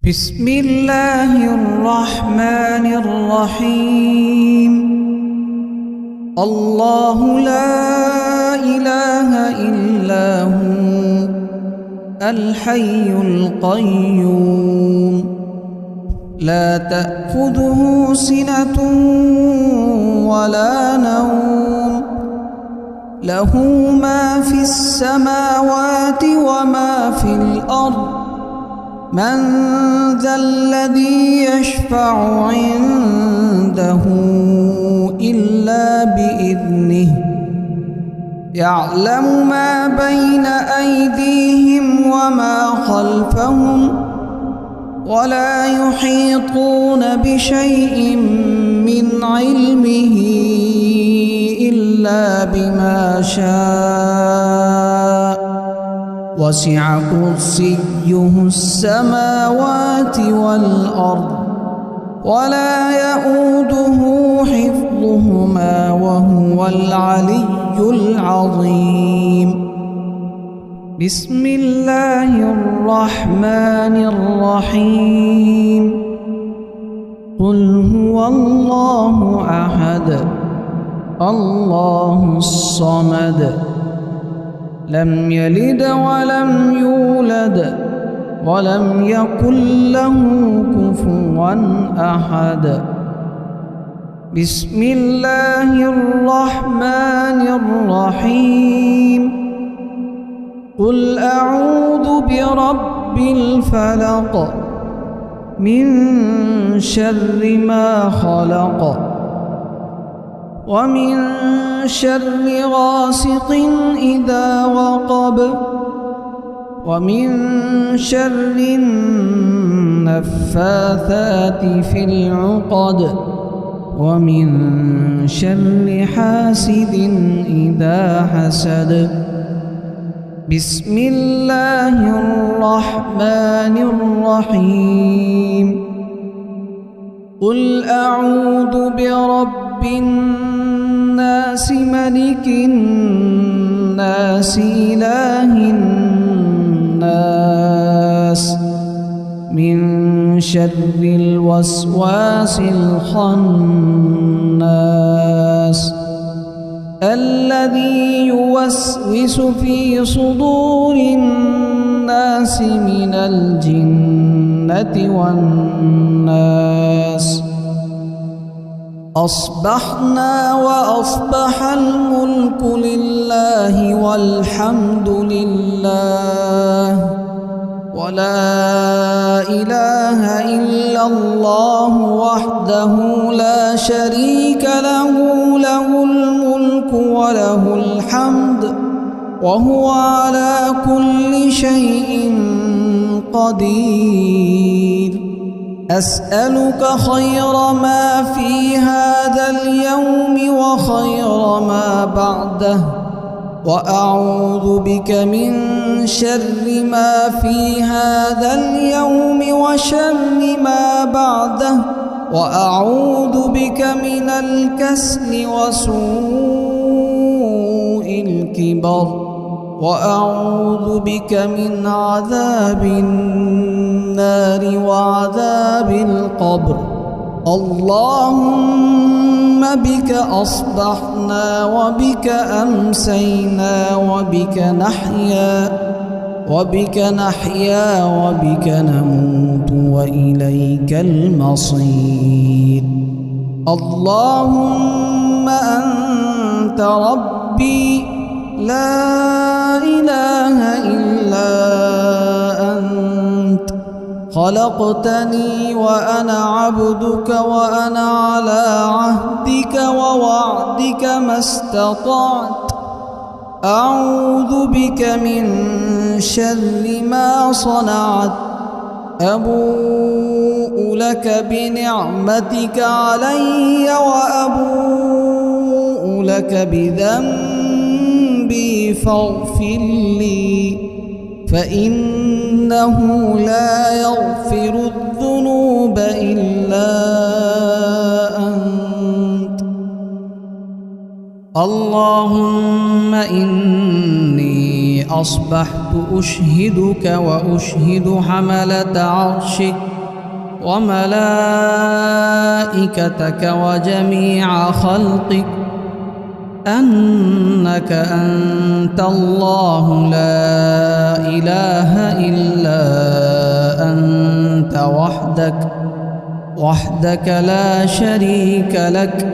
بسم الله الرحمن الرحيم. الله لا إله إلا هو الحي القيوم لا تأخذه سنة ولا نوم له ما في السماوات وما في الأرض من ذا الذي يشفع عنده إلا بإذنه يعلم ما بين أيديهم وما خلفهم ولا يحيطون بشيء من علمه إلا بما شاء وسع كرسيه السماوات والأرض ولا يؤوده حفظهما وهو العلي العظيم. بسم الله الرحمن الرحيم. قل هو الله أحد الله الصمد لم يلد ولم يولد ولم يكن له كفوا أحد. بسم الله الرحمن الرحيم. قل أعوذ برب الفلق من شر ما خلق ومن شر غاسق إذا وقب ومن شر النفاثات في العقد ومن شر حاسد إذا حسد. بسم الله الرحمن الرحيم. قل أعوذ برب الناس ملك الناس إله الناس من شر الوسواس الخناس الذي يوسوس في صدور الناس من الجنة والناس. أصبحنا وأصبح الملك لله والحمد لله ولا إله إلا الله وحده لا شريك له له الملك وله الحمد وهو على كل شيء قدير. أسألك خير ما في هذا اليوم وخير ما بعده وأعوذ بك من شر ما في هذا اليوم وشر ما بعده وأعوذ بك من الكسل وسوء الكبر وأعوذ بك من عذاب النار وعذاب القبر. اللهم بك أصبحنا وبك أمسينا وبك نحيا وبك نموت وإليك المصير. اللهم أنت ربي لا إله إلا أنت خلقتني وأنا عبدك وأنا على عهدك ووعدك ما استطعت. أعوذ بك من شر ما صنعت. أبوء لك بنعمتك علي وأبوء لك بذنبي فاغفر لي فإنه لا يغفر الذنوب إلا أنت. اللهم إني أصبحت أشهدك وأشهد حملة عرشك وملائكتك وجميع خلقك أنك أنت الله لا إله إلا أنت وحدك لا شريك لك،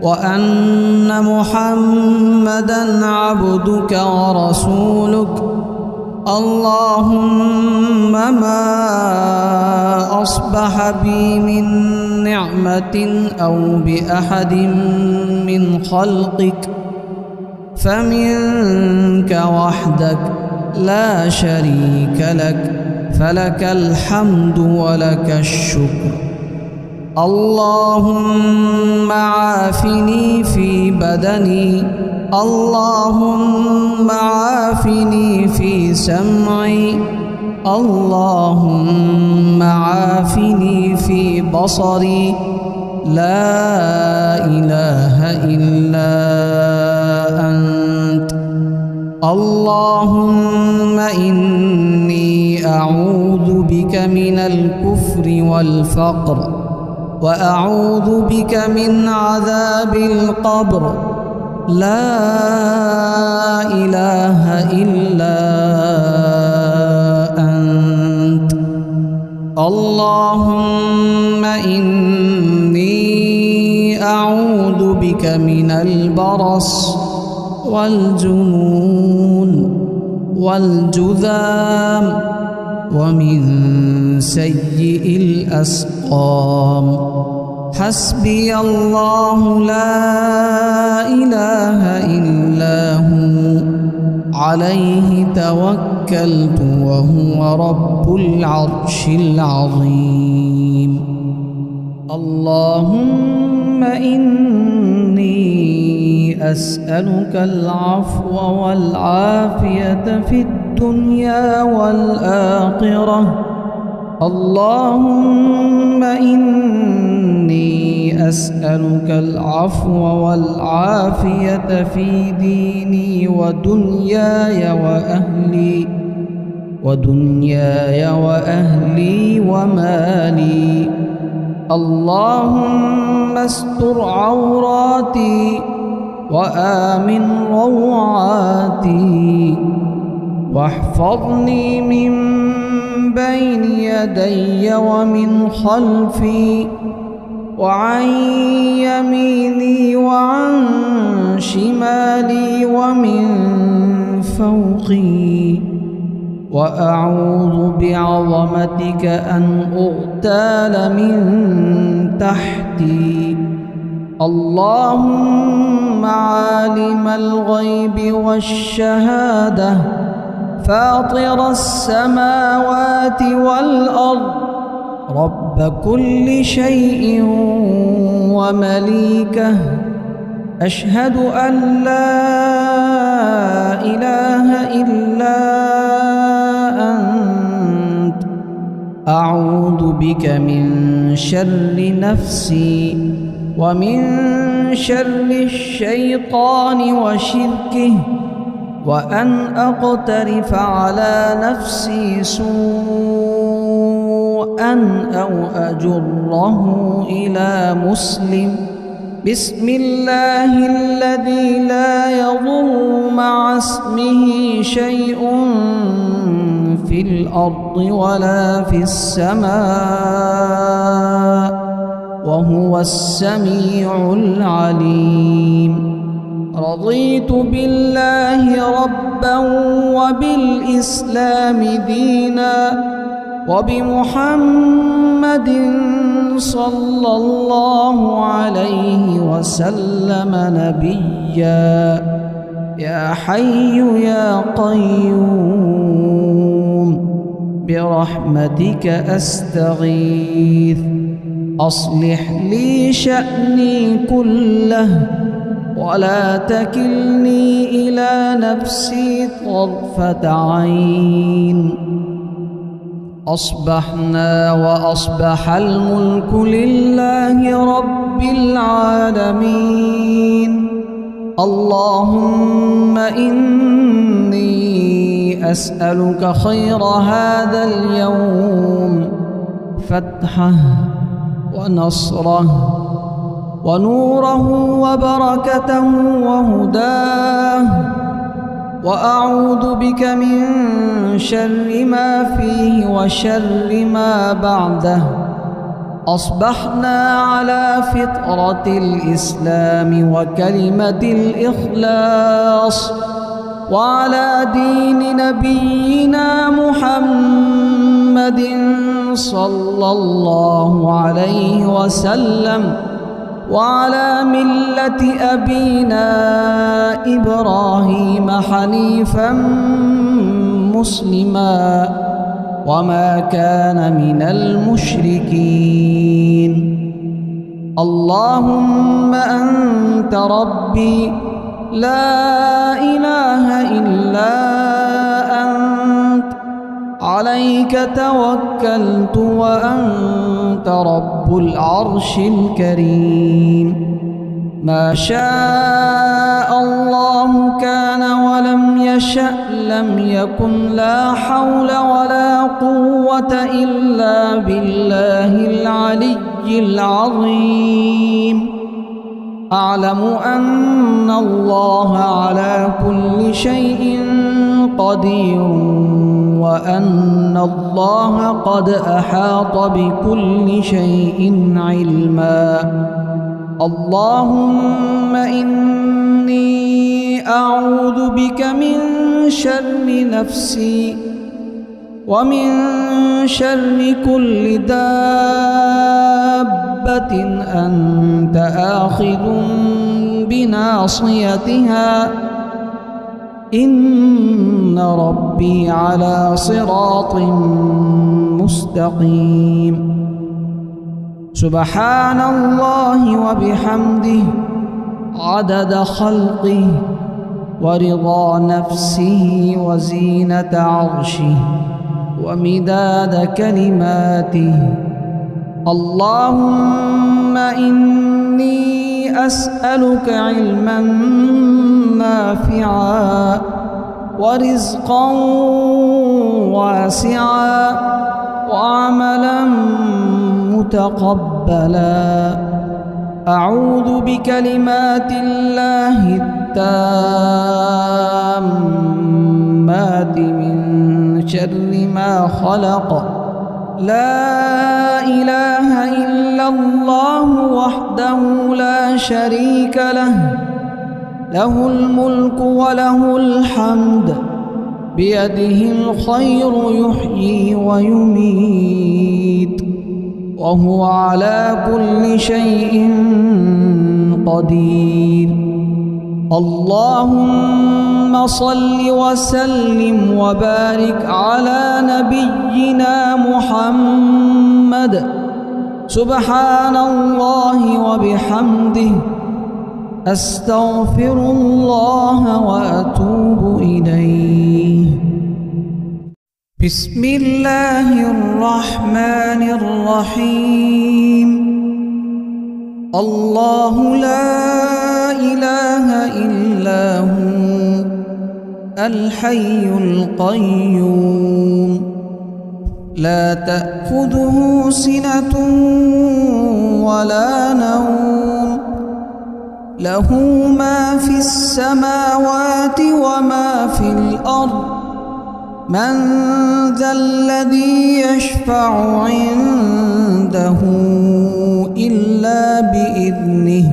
وأن محمدًا عبدك ورسولك. اللهم ما أصبح بي من نعمة أو بأحد من خلقك فمنك وحدك لا شريك لك، فلك الحمد ولك الشكر. اللهم عافني في بدني، اللهم عافني في سمعي، اللهم عافني في بصري، لا إله إلا أنت. اللهم إني أعوذ بك من الكفر والفقر، وأعوذ بك من عذاب القبر، لا إله إلا أنت. اللهم إني أعوذ بك من البرص والجنون والجذام ومن سيء الأسقام. حسبي الله لا إله إلا هو، عليه توكلت وهو رب العرش العظيم. اللهم إني أسألك العفو والعافية في الدنيا والآخرة. اللهم إني أسألك العفو والعافية في ديني ودنياي وأهلي ومالي. اللهم استر عوراتي وآمن روعاتي، واحفظني من بين يدي ومن خلفي وعن يميني وعن شمالي ومن فوقي، وأعوذ بعظمتك أن أغتال من تحتي. اللهم عالم الغيب والشهادة، فاطر السماوات والأرض، رب كل شيء ومليكه، أشهد أن لا إله إلا أنت. أعوذ بك من شر نفسي ومن شر الشيطان وشركه، وأن أقترف على نفسي سوءا أو أجره إلى مسلم. بسم الله الذي لا يضر مع اسمه شيء في الأرض ولا في السماء، وهو السميع العليم. رضيت بالله ربا وبالإسلام دينا وبمحمد صلى الله عليه وسلم نبيا. يا حي يا قيوم برحمتك أستغيث، أصلح لي شأني كله ولا تكلني إلى نفسي طرفة عين. أصبحنا وأصبح الملك لله رب العالمين. اللهم إني أسألك خير هذا اليوم، فتحه ونصره ونوره وبركته وهداه، وأعوذ بك من شر ما فيه وشر ما بعده. أصبحنا على فطرة الإسلام وكلمة الإخلاص، وعلى دين نبينا محمد صلى الله عليه وسلم، وعلى ملة أبينا إبراهيم حنيفا مسلما وما كان من المشركين. اللهم أنت ربي لا إله إلا أنت، عليك توكلت وأنت رب العرش الكريم. ما شاء الله كان ولم يشأ لم يكن، لا حول ولا قوة إلا بالله العلي العظيم. أعلم أن الله على كل شيء قدير، وأن الله قد أحاط بكل شيء علما. اللهم إني أعوذ بك من شر نفسي ومن شر كل دابة أنت آخذ بناصيتها، إن ربي على صراط مستقيم. سبحان الله وبحمده عدد خلقه ورضا نفسه وزينة عرشه ومداد كلماته. اللهم إني أسألك علما نافعا ورزقا واسعا وعملا متقبلا. أعوذ بكلمات الله التامات من شر ما خلق. لا إله إلا الله وحده لا شريك له، له الملك وله الحمد، بيده الخير يحيي ويميت، وهو على كل شيء قدير. اللهم صل وسلم وبارك على نبينا محمد. سبحان الله وبحمده، أستغفر الله وأتوب إليه. بسم الله الرحمن الرحيم. الله لا إله إلا هو الحي القيوم، لا تأخذه سنة ولا نوم، له ما في السماوات وما في الأرض. من ذا الذي يشفع عنده إلا بإذنه،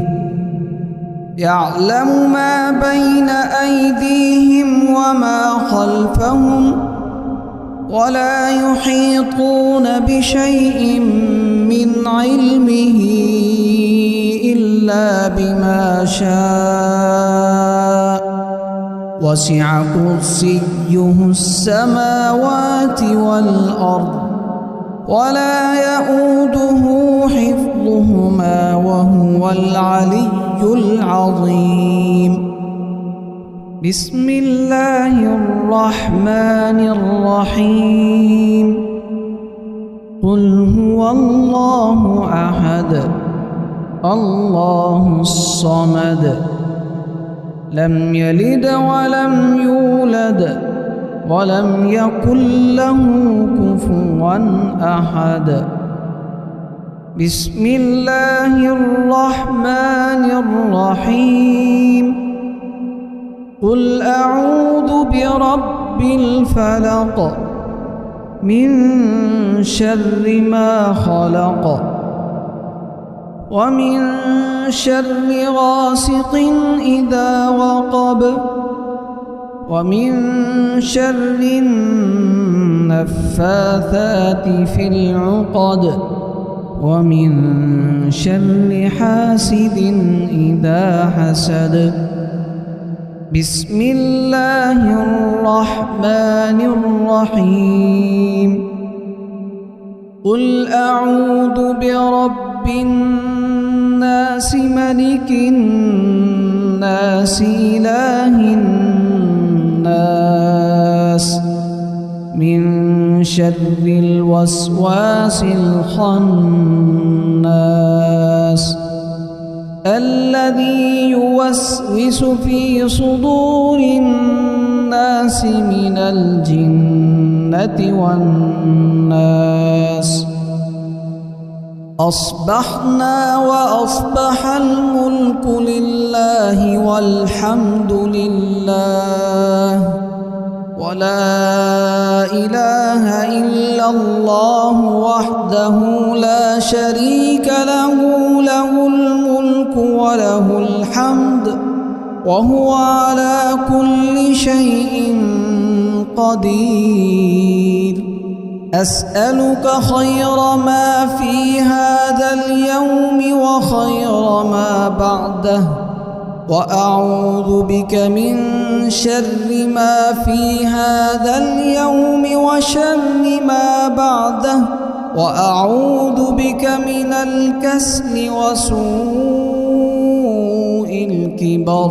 يعلم ما بين أيديهم وما خلفهم، ولا يحيطون بشيء من علمه إلا بما شاء. وسع كرسيه السماوات والأرض، ولا يؤوده حفظهما وهو العلي العظيم. بسم الله الرحمن الرحيم. قل هو الله أحد الله الصمد، لم يلد ولم يولد ولم يكن له كفوا أحد. بسم الله الرحمن الرحيم قل أعوذ برب الفلق من شر ما خلق ومن شر غاسق إذا وقب ومن شر النفاثات في العقد ومن شر حاسد إذا حسد بسم الله الرحمن الرحيم قل أعوذ برب الناس ملك الناس إله الناس من شر الوسواس الخناس الذي يوسوس في صدور الناس من الجنة والناس أصبحنا وأصبح الملك لله والحمد لله ولا إله إلا الله وحده لا شريك له له الملك وله الحمد وهو على كل شيء قدير أسألك خير ما في هذا اليوم وخير ما بعده وأعوذ بك من شر ما في هذا اليوم وشر ما بعده وأعوذ بك من الكسل وسوء الكبر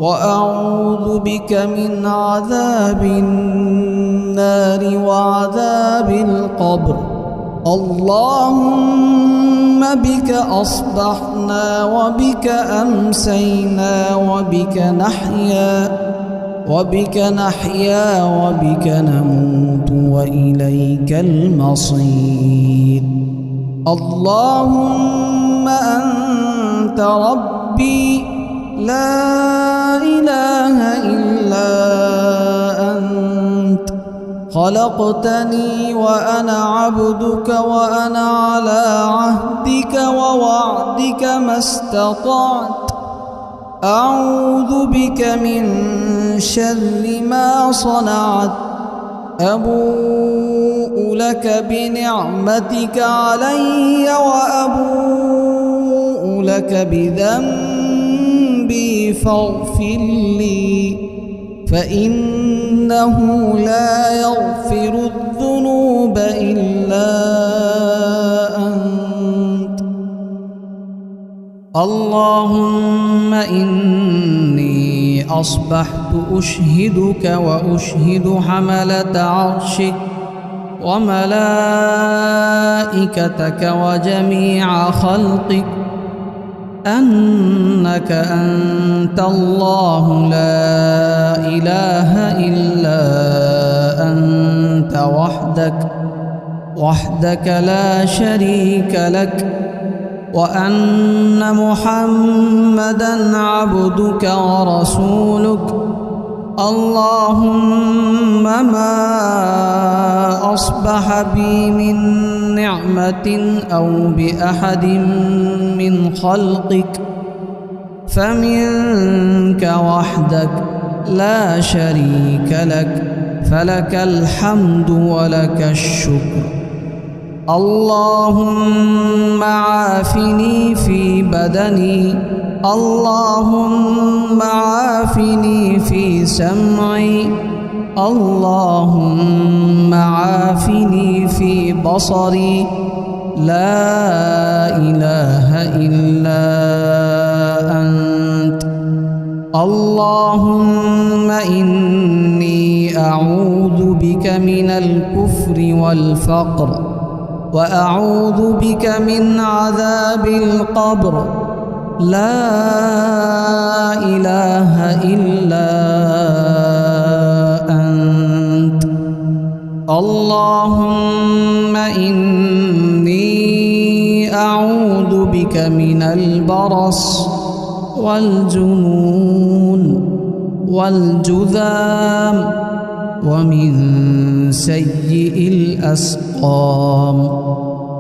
وأعوذ بك من عذاب النار وعذاب القبر اللهم بك أصبحنا وبك أمسينا وبك نحيا وبك نموت وإليك المصير اللهم أنت ربي لا إله إلا أنت خلقتني وأنا عبدك وأنا على عهدك ووعدك ما استطعت أعوذ بك من شر ما صنعت أبوء لك بنعمتك علي وأبوء لك بذنبي فاغفر لي فإنه لا يغفر الذنوب إلا أنت اللهم إني أصبحت أشهدك وأشهد حملة عرشك وملائكتك وجميع خلقك أنك أنت الله لا إله إلا أنت وحدك لا شريك لك وأن محمدًا عبدك ورسولك اللهم ما أصبح بي من نعمة أو بأحد من خلقك فمنك وحدك لا شريك لك فلك الحمد ولك الشكر اللهم عافني في بدني اللهم عافني في سمعي اللهم عافني في بصري لا إله إلا أنت اللهم إني أعوذ بك من الكفر والفقر وأعوذ بك من عذاب القبر لا إله إلا أنت اللهم إني بك من البرص والجنون والجذام ومن سيء الأسقام.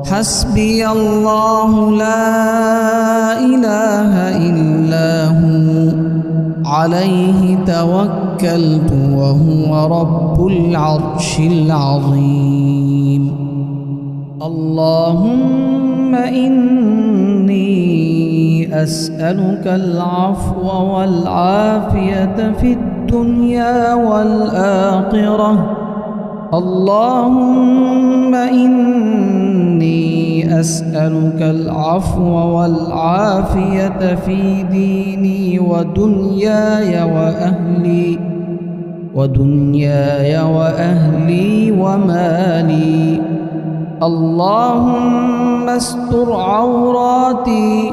حسبي الله لا إله إلا هو عليه توكلت وهو رب العرش العظيم. اللهم إني أسألك العفو والعافية في الدنيا والآخرة. اللهم إني أسألك العفو والعافية في ديني ودنياي وأهلي ومالي. اللهم استر عوراتي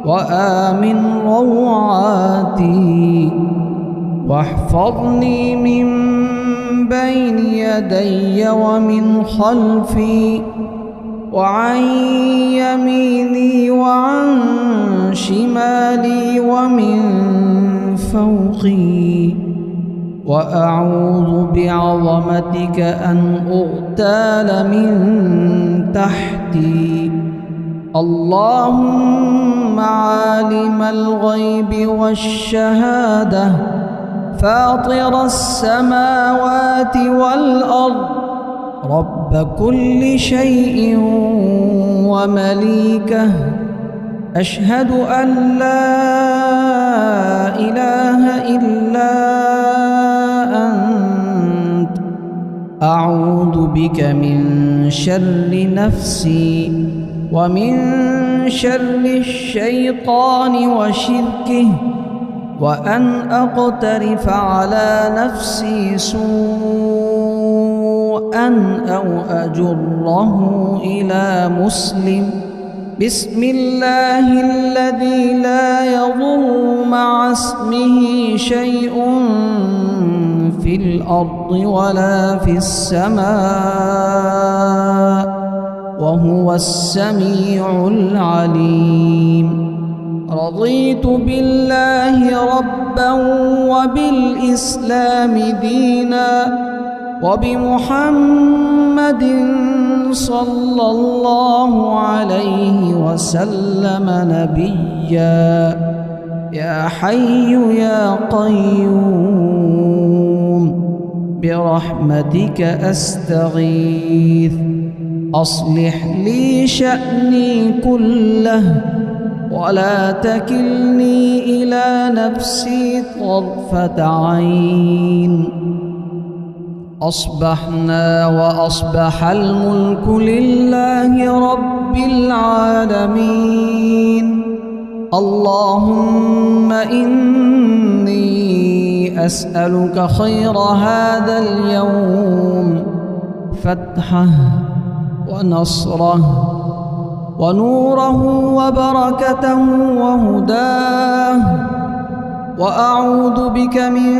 وآمن روعاتي واحفظني من بين يدي ومن خلفي وعن يميني وعن شمالي ومن فوقي. وأعوذ بعظمتك أن أغتال من تحتي. اللهم عالم الغيب والشهادة فاطر السماوات والأرض رب كل شيء ومليكه. أشهد أن لا إله إلا أنت. أعوذ بك من شر نفسي ومن شر الشيطان وشركه وأن أقترف على نفسي سوءا أو أجره إلى مسلم. بسم الله الذي لا يضر مع اسمه شيء في الأرض ولا في السماء وهو السميع العليم. رضيت بالله ربا وبالإسلام دينا وبمحمد صلى الله عليه وسلم نبيا. يا حي يا قيوم برحمتك أستغيث. أصلح لي شأني كله ولا تكلني إلى نفسي طرفة عين. أصبحنا وأصبح الملك لله رب العالمين. اللهم إني أسألك خير هذا اليوم، فتحه ونصره ونوره وبركته وهداه، وأعوذ بك من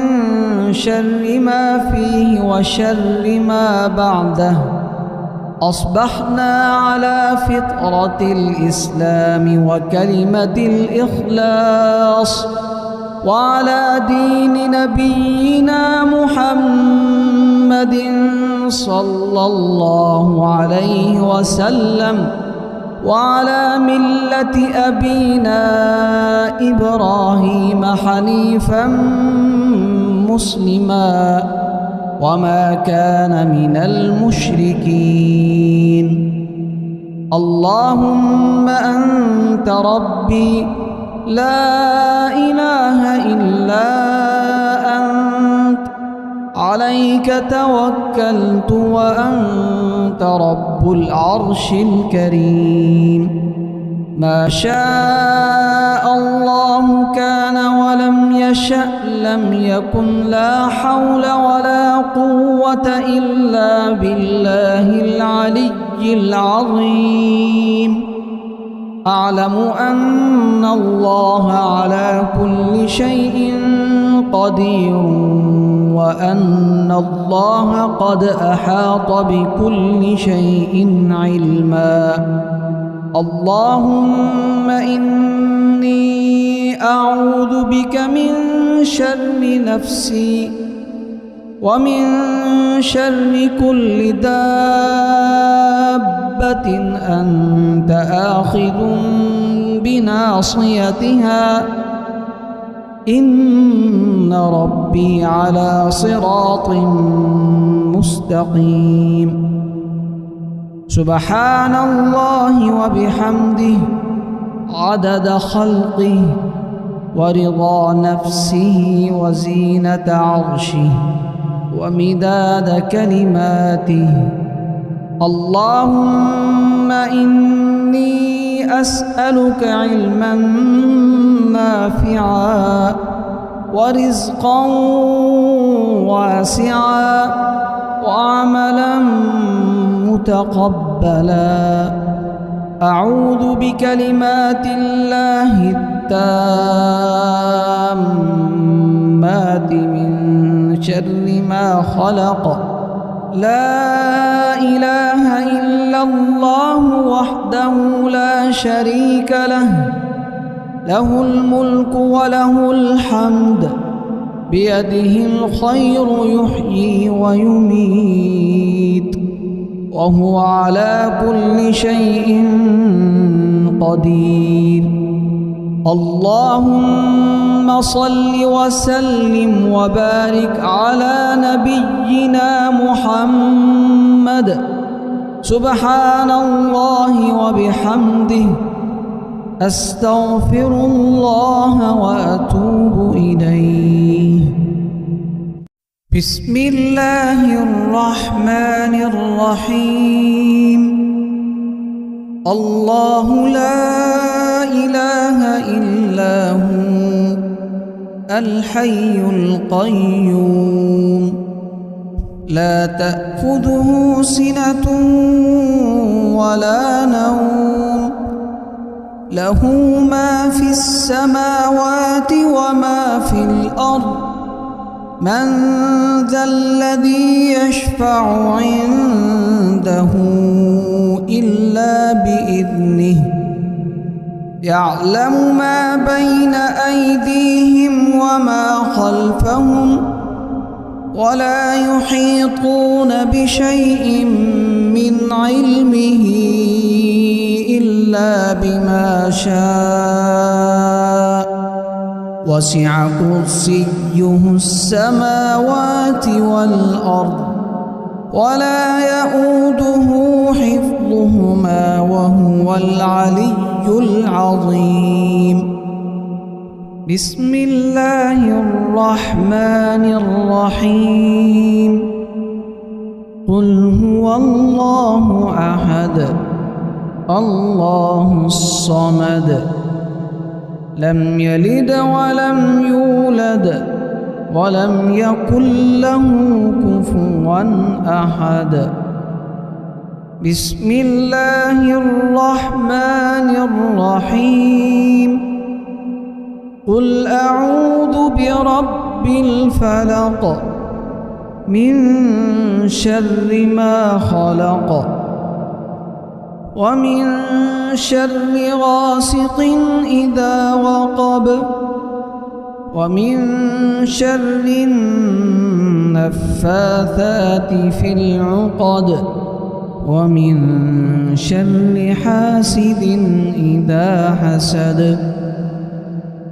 شر ما فيه وشر ما بعده. أصبحنا على فطرة الإسلام وكلمة الإخلاص وعلى دين نبينا محمد صلى الله عليه وسلم وعلى ملة أبينا إبراهيم حنيفا مسلما وما كان من المشركين. اللهم أنت ربي لا إله إلا أنت، عليك توكلت وأنت رب العرش الكريم. ما شاء الله كان ولم يشأ لم يكن. لا حول ولا قوة إلا بالله العلي العظيم. أعلم أن الله على كل شيء قدير وأن الله قد أحاط بكل شيء علما. اللهم إني أعوذ بك من شر نفسي ومن شر كل دابة أنت آخذ بناصيتها إن ربي على صراط مستقيم. سبحان الله وبحمده عدد خلقه ورضا نفسه وزينة عرشه ومداد كلماته. اللهم إني أسألك علما نافعا ورزقا واسعا وعملا متقبلا. أعوذ بكلمات الله التامات من شر ما خلق. لا إله إلا الله وحده لا شريك له، له الملك وله الحمد، بيده الخير يحيي ويميت، وهو على كل شيء قدير. اللهم صل وسلم وبارك على نبينا محمد. سبحان الله وبحمده، أستغفر الله وأتوب إليه. بسم الله الرحمن الرحيم. الله لا إله إلا هو الحي القيوم، لا تأخذه سنة ولا نوم، له ما في السماوات وما في الأرض. من ذا الذي يشفع عنده إلا بإذنه، يعلم ما بين أيديهم وما خلفهم، ولا يحيطون بشيء من علمه إلا بما شاء. وسع كرسيه السماوات والأرض، ولا يؤوده حفظهما وهو العلي العظيم. بسم الله الرحمن الرحيم. قل هو الله أحد الله الصمد، لم يلد ولم يولد ولم يكن له كفوا أحد. بسم الله الرحمن الرحيم. قل أعوذ برب الفلق من شر ما خلق، ومن شر غاسق إذا وقب، ومن شر النفاثات في العقد، ومن شر حاسد إذا حسد.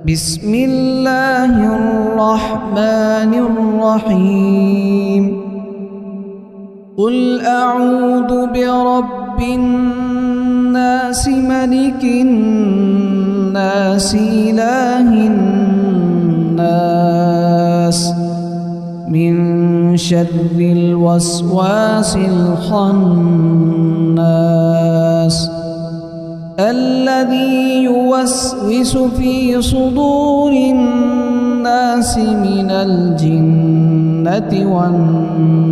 بسم الله الرحمن الرحيم. قل أعوذ برب الناس ملك الناس إله الناس من شر الوسواس الخناس الذي يوسوس في صدور الناس من الجنة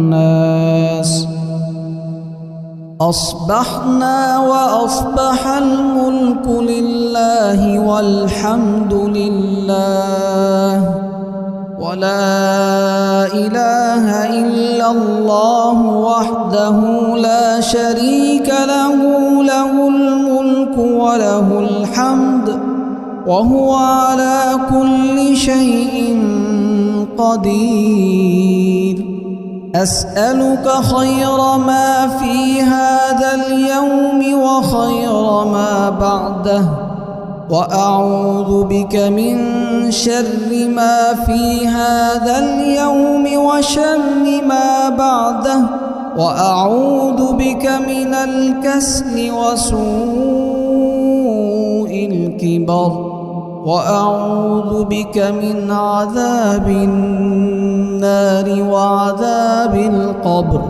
والناس. أصبحنا وأصبح الملك لله والحمد لله ولا إله إلا الله وحده لا شريك له، له الملك وله الحمد وهو على كل شيء قدير. أسألك خير ما في هذا اليوم وخير ما بعده، وأعوذ بك من شر ما في هذا اليوم وشر ما بعده، وأعوذ بك من الكسل وسوء الكبر، وأعوذ بك من عذاب النار وعذاب القبر.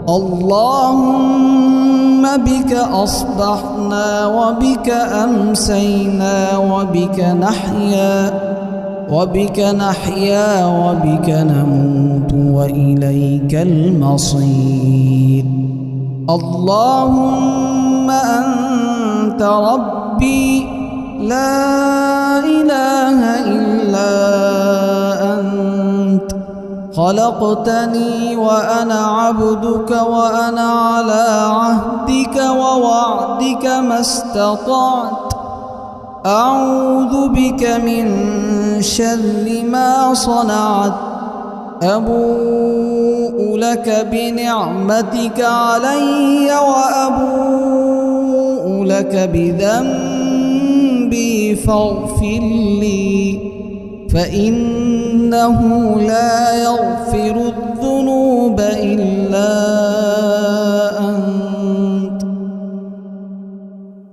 اللهم بك أصبحنا وبك أمسينا وبك نحيا وبك نموت وإليك المصير. اللهم أنت ربي لا إله إلا أنت، خلقتني وأنا عبدك وأنا على عهدك ووعدك ما استطعت. أعوذ بك من شر ما صنعت. أبوء لك بنعمتك علي وأبوء لك بذنبي فاغفر لي، فإنه لا يغفر الذنوب إلا أنت.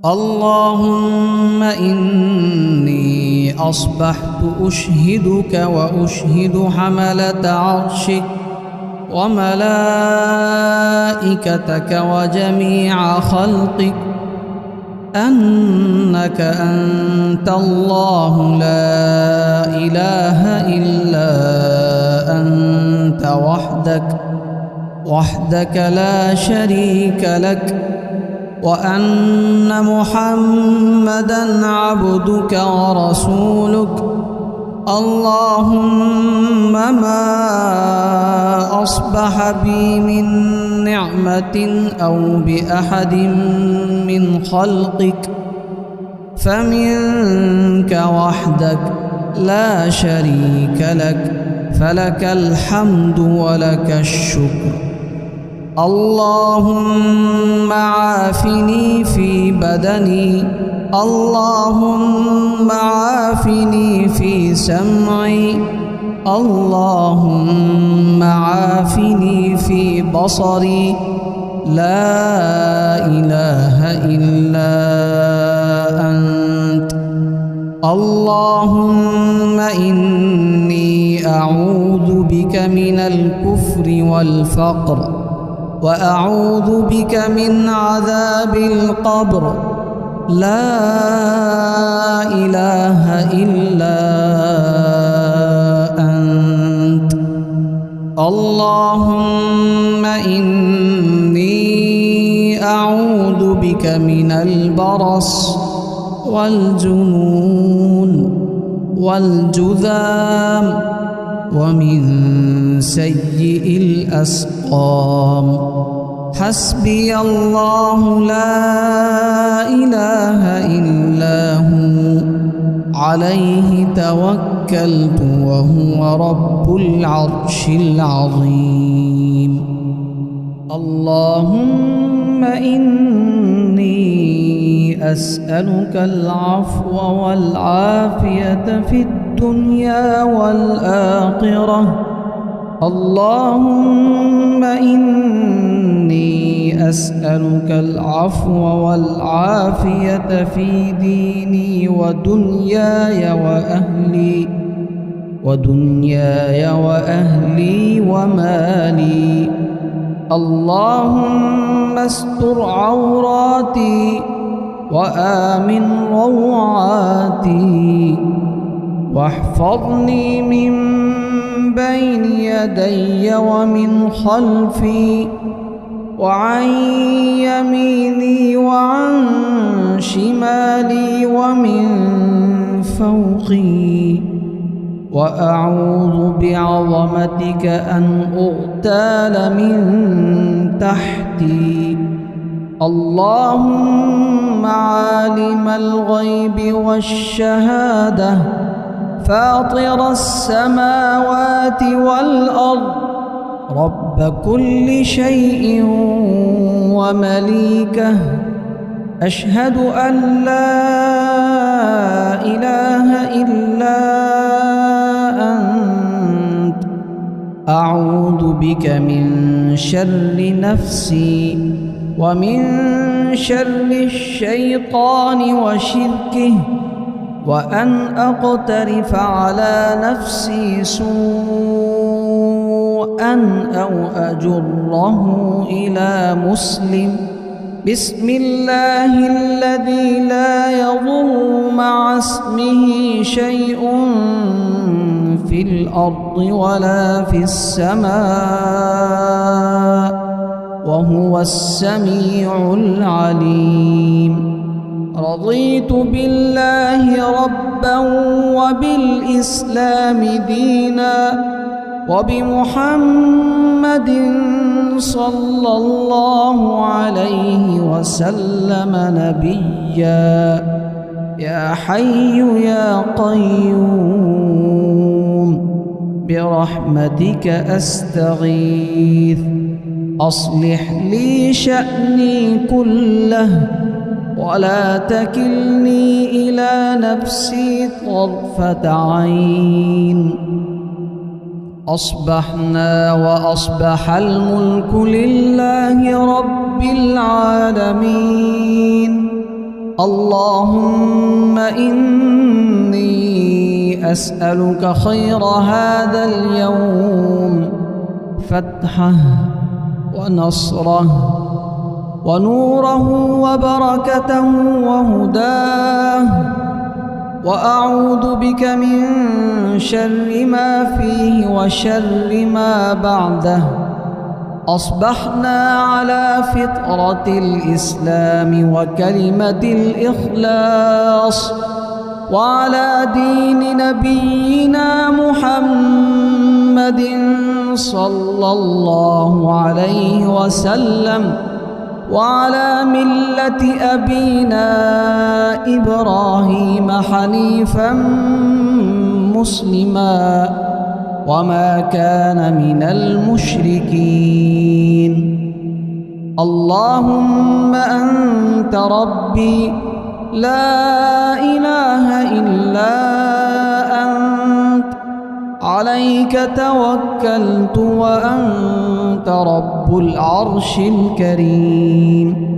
اللهم إني أصبحت أشهدك وأشهد حملة عرشك وملائكتك وجميع خلقك أنك أنت الله لا إله إلا أنت وحدك لا شريك لك، وأن محمدًا عبدك ورسولك. اللهم ما أصبح بي من نعمة أو بأحد من خلقك فمنك وحدك لا شريك لك، فلك الحمد ولك الشكر. اللهم عافني في بدني، اللهم عافني في سمعي، اللهم عافني في بصري. لا إله إلا أنت. اللهم إني أعوذ بك من الكفر والفقر، وأعوذ بك من عذاب القبر. لا إله إلا أنت. اللهم إني أعوذ بك من البرص والجنون والجذام ومن سيء الأسقام. حسبي الله لا إله إلا هو، عليه توكلت وهو رب العرش العظيم. اللهم إني أسألك العفو والعافية في الدنيا والآخرة. اللهم إني أسألك العفو والعافية في ديني ودنياي وأهلي ومالي. اللهم استر عوراتي وآمن روعاتي، واحفظني من بين يدي ومن خلفي وعن يميني وعن شمالي ومن فوقي، وأعوذ بعظمتك أن أغتال من تحتي. اللهم عالم الغيب والشهادة فاطر السماوات والأرض رب كل شيء ومليكه أشهد أن لا إله إلا أنت أعوذ بك من شر نفسي ومن شر الشيطان وشركه وأن أقترف على نفسي سوءا أو أجره إلى مسلم بسم الله الذي لا يضر مع اسمه شيء في الأرض ولا في السماء وهو السميع العليم رضيت بالله ربا وبالإسلام دينا وبمحمد صلى الله عليه وسلم نبيا يا حي يا قيوم برحمتك أستغيث أصلح لي شأني كله ولا تكلني إلى نفسي طرفة عين أصبحنا وأصبح الملك لله رب العالمين اللهم إني أسألك خير هذا اليوم فتحه ونصره ونوره وبركته وهداه وأعوذ بك من شر ما فيه وشر ما بعده أصبحنا على فطرة الإسلام وكلمة الإخلاص وعلى دين نبينا محمد صلى الله عليه وسلم وعلى ملة أبينا إبراهيم حنيفا مسلما وما كان من المشركين اللهم أنت ربي لا إله إلا أنت عليك توكلت وأنت رب العرش الكريم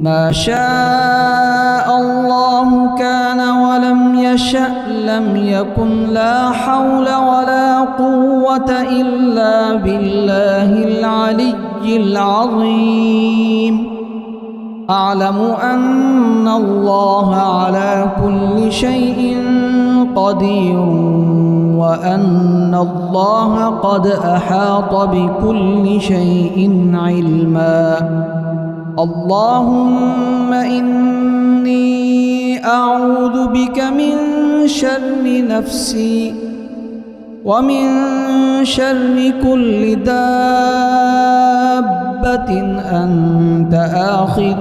ما شاء الله كان ولم يشأ لم يكن لا حول ولا قوة إلا بالله العلي العظيم أعلم أن الله على كل شيء قدير وأن الله قد أحاط بكل شيء علما اللهم إني أعوذ بك من شر نفسي ومن شر كل دابة أنت آخذ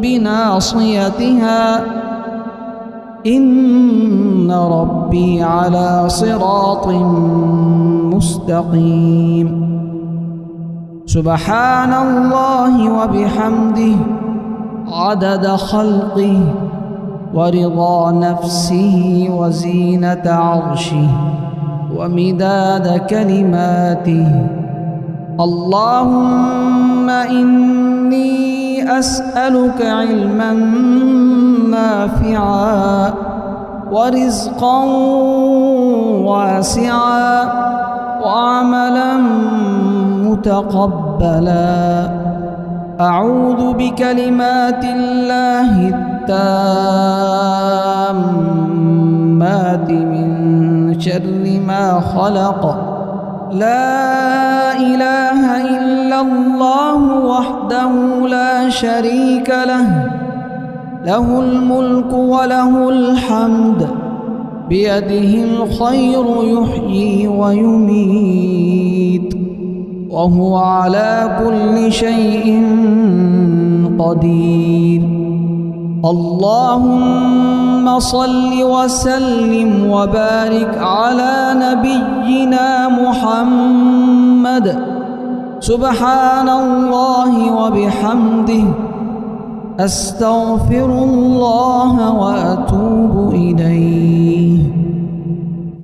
بناصيتها إن ربي على صراط مستقيم سبحان الله وبحمده عدد خلقه ورضا نفسه وزينة عرشه ومداد كلماته اللهم إني أسألك علما نافعا ورزقا واسعا وعملا متقبلا أعوذ بكلمات الله التامات من شر ما خلق لا إله إلا الله وحده لا شريك له له الملك وله الحمد بيده الخير يحيي ويميت وهو على كل شيء قدير اللهم صل وسلم وبارك على نبينا محمد. سبحان الله وبحمده، أستغفر الله وأتوب إليه.